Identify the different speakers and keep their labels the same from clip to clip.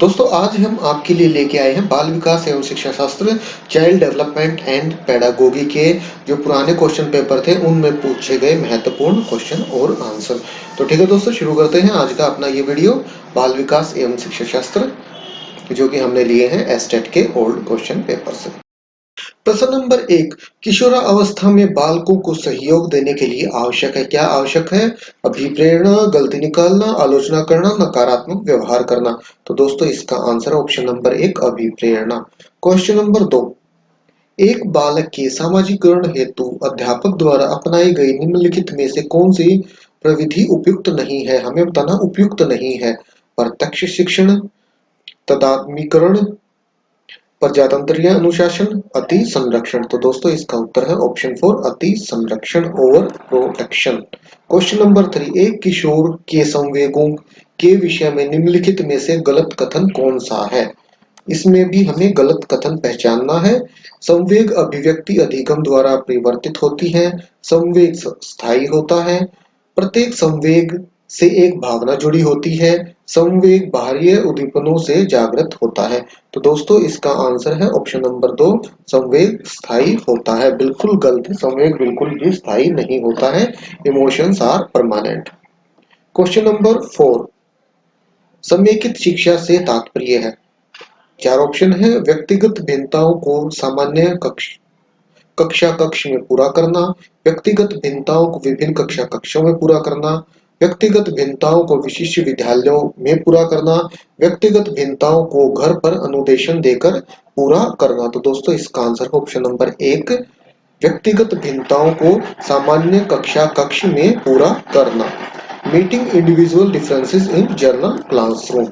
Speaker 1: दोस्तों आज हम आपके लिए लेके आए हैं बाल विकास एवं शिक्षा शास्त्र चाइल्ड डेवलपमेंट एंड पेडागोगी के जो पुराने क्वेश्चन पेपर थे उनमें पूछे गए महत्वपूर्ण क्वेश्चन और आंसर। तो ठीक है दोस्तों, शुरू करते हैं आज का अपना ये वीडियो बाल विकास एवं शिक्षा शास्त्र जो कि हमने लिए हैं एस्टेट के ओल्ड क्वेश्चन पेपर से। प्रश्न नंबर 1, किशोरावस्था में बालकों को सहयोग देने के लिए आवश्यक है। क्या आवश्यक है? अभिप्रेरणा, गलती निकालना, आलोचना करना, नकारात्मक व्यवहार करना। तो दोस्तों इसका आंसर ऑप्शन नंबर 1 अभिप्रेरणा। क्वेश्चन नंबर 2, एक बालक के सामाजिकरण हेतु अध्यापक द्वारा अपनाई गई निम्नलिखित में से कौन सी प्रविधि उपयुक्त नहीं है? हमें बताना उपयुक्त नहीं है। प्रत्यक्ष शिक्षण, तदात्मीकरण, प्रजातंत्रीय अनुशासन, अति संरक्षण। तो दोस्तों इसका उत्तर है ऑप्शन 4 अति संरक्षण, ओवर प्रोटेक्शन। क्वेश्चन नंबर 3, एक किशोर के संवेगों के विषय में निम्नलिखित में से गलत कथन कौन सा है? इसमें भी हमें गलत कथन पहचानना है। संवेग अभिव्यक्ति अधिगम द्वारा परिवर्तित होती है। संवेग स्थायी होता है। प्रत्येक संवेग से एक भावना जुड़ी होती है। संवेग बाहरी उद्दीपनों से जागृत होता है। तो दोस्तों इसका आंसर है ऑप्शन नंबर 2 संवेग स्थायी होता है। बिल्कुल गलत है, संवेग बिल्कुल भी स्थायी नहीं होता है। Emotions are permanent. Question number 4, समेकित शिक्षा से तात्पर्य है। चार ऑप्शन है। व्यक्तिगत भिन्नताओं को सामान्य कक्षा कक्ष में पूरा करना, व्यक्तिगत भिन्नताओं को विभिन्न कक्षा कक्षों में पूरा करना, व्यक्तिगत भिन्नताओं को विशिष्ट विद्यालयों में पूरा करना, व्यक्तिगत भिन्नताओं को घर पर अनुदेशन देकर पूरा करना। तो दोस्तों इसका आंसर ऑप्शन नंबर 1 व्यक्तिगत भिन्नताओं को सामान्य कक्षा कक्ष में पूरा करना। Meeting individual differences in journal classroom.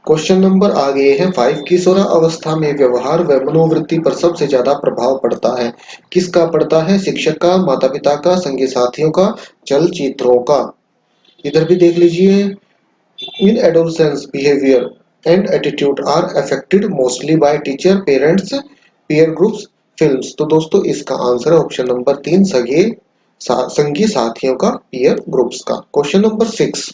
Speaker 1: Question number आगे है 5, किशोरावस्था में व्यवहार व मनोवृत्ति पर सबसे ज्यादा प्रभाव पड़ता है। किसका पड़ता है? शिक्षक का, माता पिता का, संगी साथियों का, चलचित्रों का। इधर भी देख लीजिए, in adolescence behaviour and attitude are affected mostly by teacher, parents, peer groups, films. तो दोस्तों इसका आंसर है ऑप्शन नंबर 3 संगी साथियों का, पीयर ग्रुप्स का। क्वेश्चन नंबर 6,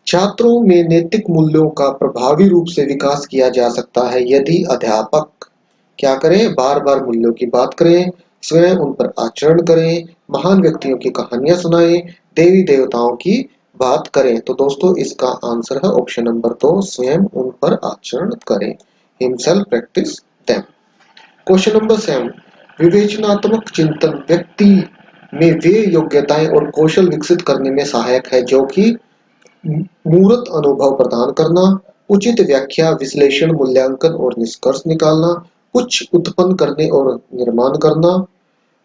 Speaker 1: छात्रों में नैतिक मूल्यों का प्रभावी रूप से विकास किया जा सकता है यदि अध्यापक क्या करें? बार बार मूल्यों की बात करें, स्वयं उन पर आचरण करें, महान व्यक्तियों की कहानियां सुनाएं, देवी देवताओं की बात करें। तो दोस्तों इसका आंसर है ऑप्शन नंबर 2 स्वयं उन पर आचरण करें। Himself practice them. Question number 7, विवेचनात्मक चिंतन व्यक्ति में वे योग्यताएं और कौशल विकसित करने में सहायक है जो कि मूर्त अनुभव प्रदान करना, उचित व्याख्या, विश्लेषण, मूल्यांकन और निष्कर्ष निकालना, कुछ उत्पन्न करने और निर्माण करना,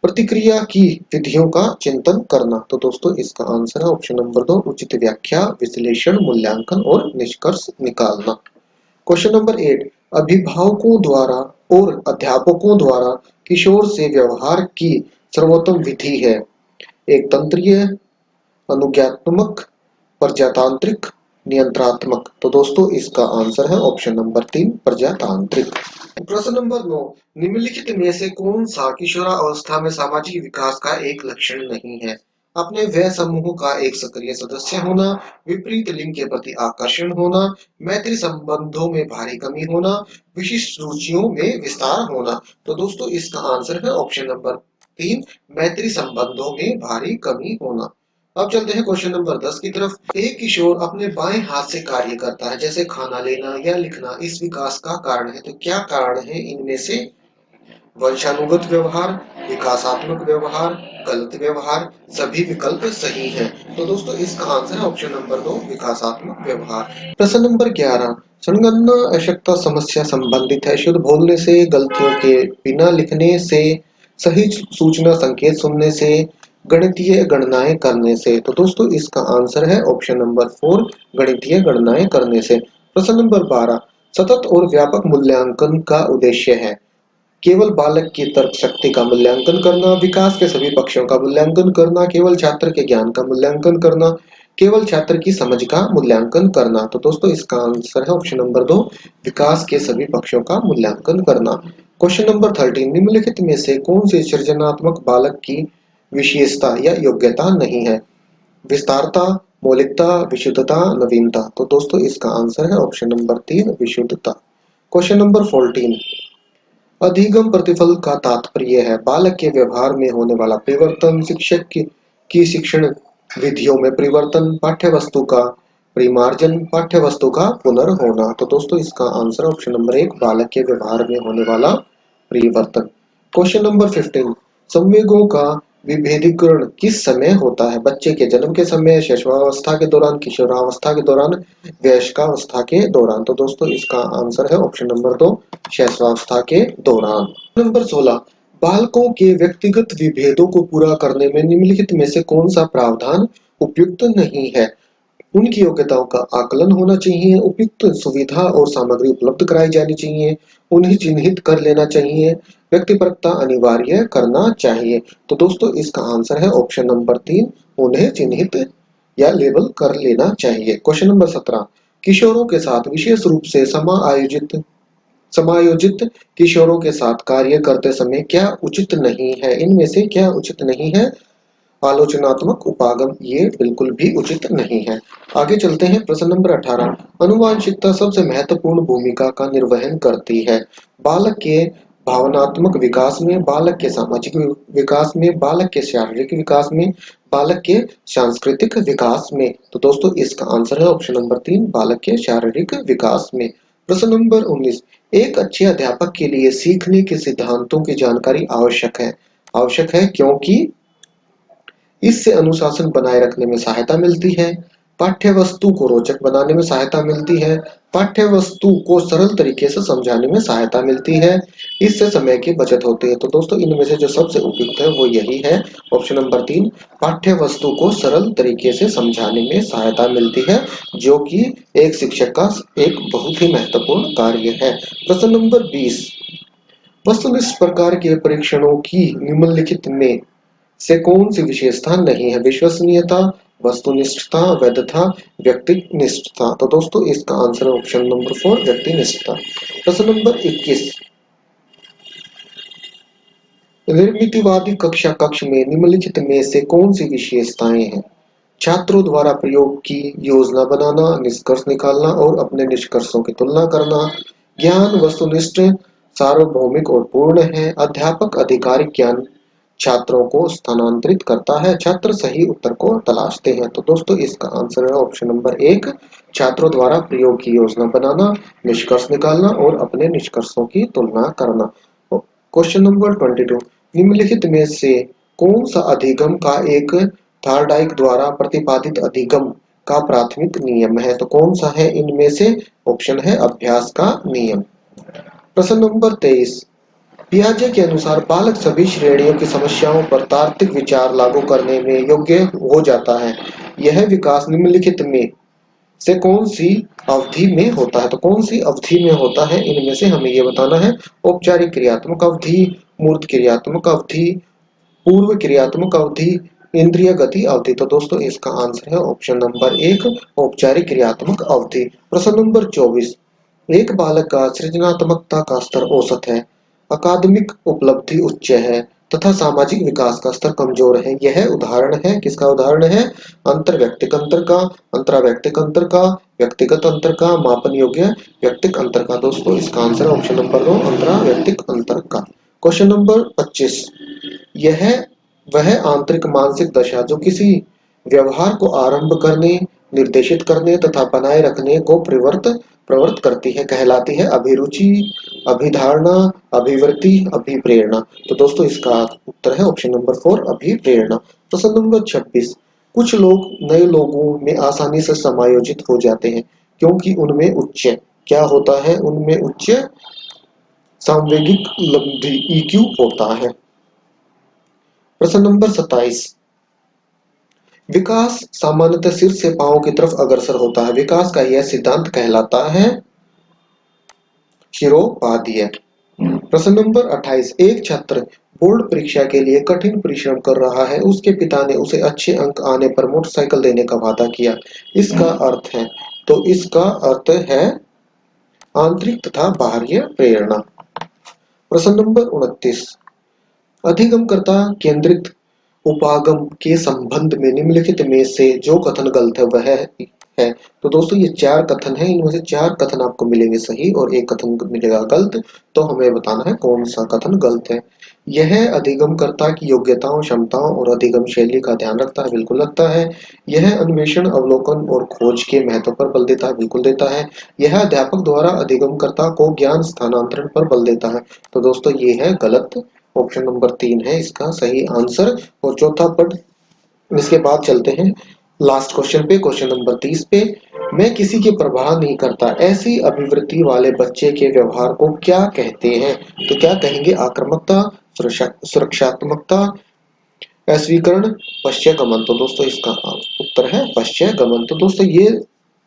Speaker 1: प्रतिक्रिया की विधियों का चिंतन करना। तो दोस्तों इसका आंसर है ऑप्शन नंबर 2 उचित व्याख्या, विश्लेषण, मूल्यांकन और निष्कर्ष निकालना। क्वेश्चन नंबर 8, अभिभावकों द्वारा और अध्यापकों द्वारा किशोर से व्यवहार की सर्वोत्तम विधि है। एक तंत्रीय, अनुज्ञात्मक, प्रजातांत्रिक, नियंत्रणात्मक। तो दोस्तों इसका आंसर है ऑप्शन नंबर 3 प्रजातांत्रिक। प्रश्न नंबर 9, निम्नलिखित में से कौन सा किशोरावस्था में सामाजिक विकास का एक लक्षण नहीं है? अपने वह समूह का एक सक्रिय सदस्य होना, विपरीत लिंग के प्रति आकर्षण होना, मैत्री संबंधों में भारी कमी होना, विशिष्ट रुचियों में विस्तार होना। तो दोस्तों इसका आंसर है ऑप्शन नंबर 3 मैत्री संबंधों में भारी कमी होना। अब चलते हैं क्वेश्चन नंबर 10 की तरफ। एक किशोर अपने बाएं हाथ से कार्य करता है जैसे खाना लेना या लिखना, इस विकास का कारण है। तो क्या कारण है इनमें से? वंशानुगत व्यवहार, विकासात्मक व्यवहार, गलत व्यवहार, सभी विकल्प सही हैं। तो दोस्तों इसका आंसर है ऑप्शन नंबर 2 विकासात्मक व्यवहार। प्रश्न नंबर 11, संगणना अशक्तता समस्या संबंधित है शुद्ध बोलने से, गलतियों के बिना लिखने से, सही सूचना संकेत सुनने से, गणितीय गणनाएं करने से। तो दोस्तों इसका आंसर है ऑप्शन नंबर 4 गणितीय गणनाएं करने से। प्रश्न नंबर 12, सतत और व्यापक मूल्यांकन का उद्देश्य है। केवल बालक की तर्क शक्ति का मूल्यांकन करना, विकास के सभी पक्षों का मूल्यांकन करना, केवल छात्र के ज्ञान का मूल्यांकन करना, केवल छात्र की समझ का मूल्यांकन करना। तो दोस्तों इसका आंसर है ऑप्शन नंबर 2 विकास के सभी पक्षों का मूल्यांकन करना। क्वेश्चन नंबर 13, निम्नलिखित में से कौन सी सृजनात्मक बालक की विशेषता या योग्यता नहीं है? विस्तारता, मौलिकता, विशुद्धता, नवीनता। तो दोस्तों इसका आंसर है ऑप्शन नंबर 3 विशुद्धता। Question number 14। अधिगम प्रतिफल का तात्पर्य है बालक के व्यवहार में होने वाला परिवर्तन, शिक्षक की शिक्षण विधियों में परिवर्तन, पाठ्य वस्तु का परिमार्जन, पाठ्य वस्तु का पुनर्होना। तो दोस्तों इसका आंसर ऑप्शन नंबर 1 बालक के व्यवहार में होने वाला परिवर्तन। Question number 15। संवेगों का विभेदीकरण किस समय होता है? बच्चे के जन्म के समय, शैशवावस्था के दौरान, किशोरावस्था के दौरान, वयस्कावस्था के दौरान। तो दोस्तों इसका आंसर है ऑप्शन नंबर 2 शैशवावस्था के दौरान। नंबर 16। बालकों के व्यक्तिगत विभेदों को पूरा करने में निम्नलिखित में से कौन सा प्रावधान उपयुक्त नहीं है? उनकी योग्यताओं का आकलन होना चाहिए, उपयुक्त सुविधा और सामग्री उपलब्ध कराई जानी चाहिए, उन्हें चिन्हित कर लेना चाहिए, व्यक्तिपरकता अनिवार्य करना चाहिए। तो दोस्तों इसका आंसर है ऑप्शन नंबर 3 उन्हें चिन्हित या लेबल कर लेना चाहिए। Question number 17। किशोरों के साथ विशेष रूप से समायोजित किशोरों के साथ कार्य करते समय क्या उचित नहीं है? इनमें से क्या उचित नहीं है? आलोचनात्मक उपागम ये बिल्कुल भी उचित नहीं है। आगे चलते हैं प्रश्न नंबर 18। अनुवांशिकता सबसे महत्वपूर्ण भूमिका का निर्वहन करती है बालक के भावनात्मक विकास में, बालक के सामाजिक विकास में, बालक के शारीरिक विकास में, बालक के सांस्कृतिक विकास में। तो दोस्तों इसका आंसर है ऑप्शन नंबर 3 बालक के शारीरिक विकास में। प्रश्न नंबर 19। एक अच्छे अध्यापक के लिए सीखने के सिद्धांतों की जानकारी आवश्यक है क्योंकि इससे अनुशासन बनाए रखने में सहायता मिलती है, पाठ्य वस्तु को रोचक बनाने में सहायता मिलती है, पाठ्य वस्तु को सरल तरीके से समझाने में सहायता मिलती है, इससे समय की बचत होती है। तो दोस्तों इनमें से जो सबसे उपयुक्त है वो यही है ऑप्शन नंबर 3 पाठ्य वस्तु को सरल तरीके से समझाने में सहायता मिलती है, जो कि एक शिक्षक का एक बहुत ही महत्वपूर्ण कार्य है। प्रश्न नंबर 20। वस्तुनिष्ठ प्रकार के परीक्षणों की निम्नलिखित में से कौन सी विशेषता नहीं है? विश्वसनीयता, वस्तुनिष्ठता, वैधता, व्यक्तिनिष्ठता। तो दोस्तों इसका आंसर है ऑप्शन नंबर 4 व्यक्तिनिष्ठता। प्रश्न नंबर 21। निर्मितिवादी कक्षा कक्ष में निम्नलिखित में से कौन सी विशेषताएं हैं? छात्रों द्वारा प्रयोग की योजना बनाना, निष्कर्ष निकालना और अपने निष्कर्षों की तुलना करना, ज्ञान वस्तुनिष्ठ, सार्वभौमिक और पूर्ण है, अध्यापक आधिकारिक ज्ञान छात्रों को स्थानांतरित करता है, छात्र सही उत्तर को तलाशते हैं। तो दोस्तों इसका आंसर है ऑप्शन नंबर 1 छात्रों द्वारा प्रयोग की योजना बनाना, निष्कर्ष निकालना और अपने निष्कर्षों की तुलना करना। Question number 22। निम्नलिखित में से कौन सा अधिगम का एक थार्डाइक द्वारा प्रतिपादित अधिगम का प्राथमिक नियम है? तो कौन सा है इनमें से? ऑप्शन है अभ्यास का नियम। प्रश्न नंबर 23। पियाजे के अनुसार बालक सभी श्रेणियों की समस्याओं पर तार्किक विचार लागू करने में योग्य हो जाता है। यह विकास निम्नलिखित में से कौन सी अवधि में होता है? तो कौन सी अवधि में होता है इनमें से हमें यह बताना है। औपचारिक क्रियात्मक अवधि, मूर्त क्रियात्मक अवधि, पूर्व क्रियात्मक अवधि, इंद्रिय गति अवधि। तो दोस्तों इसका आंसर है ऑप्शन नंबर 1 औपचारिक क्रियात्मक अवधि। प्रश्न नंबर 24। एक बालक का सृजनात्मकता का स्तर औसत है, अकादमिक उपलब्धि उच्च है तथा सामाजिक विकास का स्तर कमजोर है। यह उदाहरण है किसका? उदाहरण है अंतर व्यक्तिक अंतर का, अंतराव्यक्तिक अंतर का, व्यक्तिगत अंतर का, मापन योग्य व्यक्तिक अंतर का। दोस्तों इसका आंसर है ऑप्शन नंबर 2 अंतराव्यक्तिक अंतर का। Question number 25। यह वह आंतरिक मानसिक दशा जो किसी व्यवहार को आरंभ करने, निर्देशित करने तथा बनाए रखने को प्रवृत्त करती है कहलाती है अभिरुचि, अभिधारणा, अभिवृत्ति, अभिप्रेरणा। तो दोस्तों इसका उत्तर है ऑप्शन नंबर 4 अभिप्रेरणा। प्रश्न नंबर 26। कुछ लोग नए लोगों में आसानी से समायोजित हो जाते हैं क्योंकि उनमें उच्च क्या होता है? उनमें उच्च सांवेगिक लब्धि ईक्यू होता है। प्रश्न नंबर 27। विकास सामान्यतः सिर से पांव की तरफ अग्रसर होता है। विकास का यह सिद्धांत कहलाता है शिरोपाध्याय। प्रश्न नंबर 28। एक छात्र बोर्ड परीक्षा के लिए कठिन परिश्रम कर रहा है, उसके पिता ने उसे अच्छे अंक आने पर मोटरसाइकिल देने का वादा किया। इसका अर्थ है तो इसका अर्थ है आंतरिक तथा बाह्य प्रेरणा। प्रश्न नंबर 29। अधिगमकर्ता केंद्रित उपागम के संबंध में निम्नलिखित में से जो कथन गलत है वह है। तो दोस्तों ये 4 कथन हैं, इनमें से 4 कथन आपको मिलेंगे सही और 1 कथन मिलेगा गलत। तो हमें बताना है कौन सा कथन गलत है। यह अधिगमकर्ता की योग्यताओं, क्षमताओं और अधिगम शैली का ध्यान रखता है, बिल्कुल रखता है। यह अन्वेषण, अवलोकन और खोज के महत्व पर बल देता है, बिल्कुल देता है। यह अध्यापक द्वारा अधिगमकर्ता को ज्ञान स्थानांतरण पर बल देता है। तो दोस्तों ये है गलत। ऑप्शन नंबर 3 है इसका सही आंसर। और चौथा पद, इसके बाद चलते हैं लास्ट क्वेश्चन पे, क्वेश्चन नंबर 30 पे। मैं किसी की परवाह नहीं करता, ऐसी अभिवृत्ति वाले बच्चे के व्यवहार को क्या कहते हैं? तो क्या कहेंगे? आक्रामकता, सुरक्षात्मकता, अस्वीकरण, पश्चयगमन। तो दोस्तों इसका उत्तर है पश्चयगमन। तो दोस्तों ये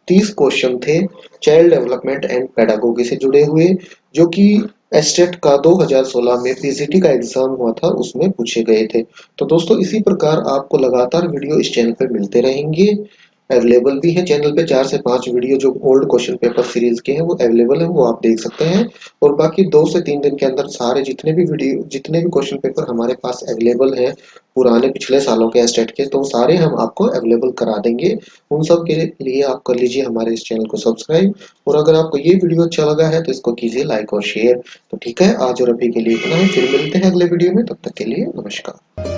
Speaker 1: 30 क्वेश्चन थे चाइल्ड डेवलपमेंट एंड पेडागोगी से जुड़े हुए, जो कि एस्टेट का 2016 में पीजीटी का एग्जाम हुआ था उसमें पूछे गए थे। तो दोस्तों इसी प्रकार आपको लगातार वीडियो इस चैनल पे मिलते रहेंगे। अवेलेबल भी है चैनल पे 4 से 5 वीडियो जो ओल्ड क्वेश्चन पेपर सीरीज के हैं वो अवेलेबल है, वो आप देख सकते हैं। और बाकी 2 से 3 दिन के अंदर सारे जितने भी क्वेश्चन पेपर हमारे पास अवेलेबल हैं पुराने पिछले सालों के एस्टेट के, तो सारे हम आपको अवेलेबल करा देंगे। उन सब के लिए आप कर लीजिए हमारे इस चैनल को सब्सक्राइब। और अगर आपको ये वीडियो अच्छा लगा है तो इसको कीजिए लाइक और शेयर। तो ठीक है, आज और अभी के लिए इतना ही, फिर मिलते हैं अगले वीडियो में, तब तक के लिए नमस्कार।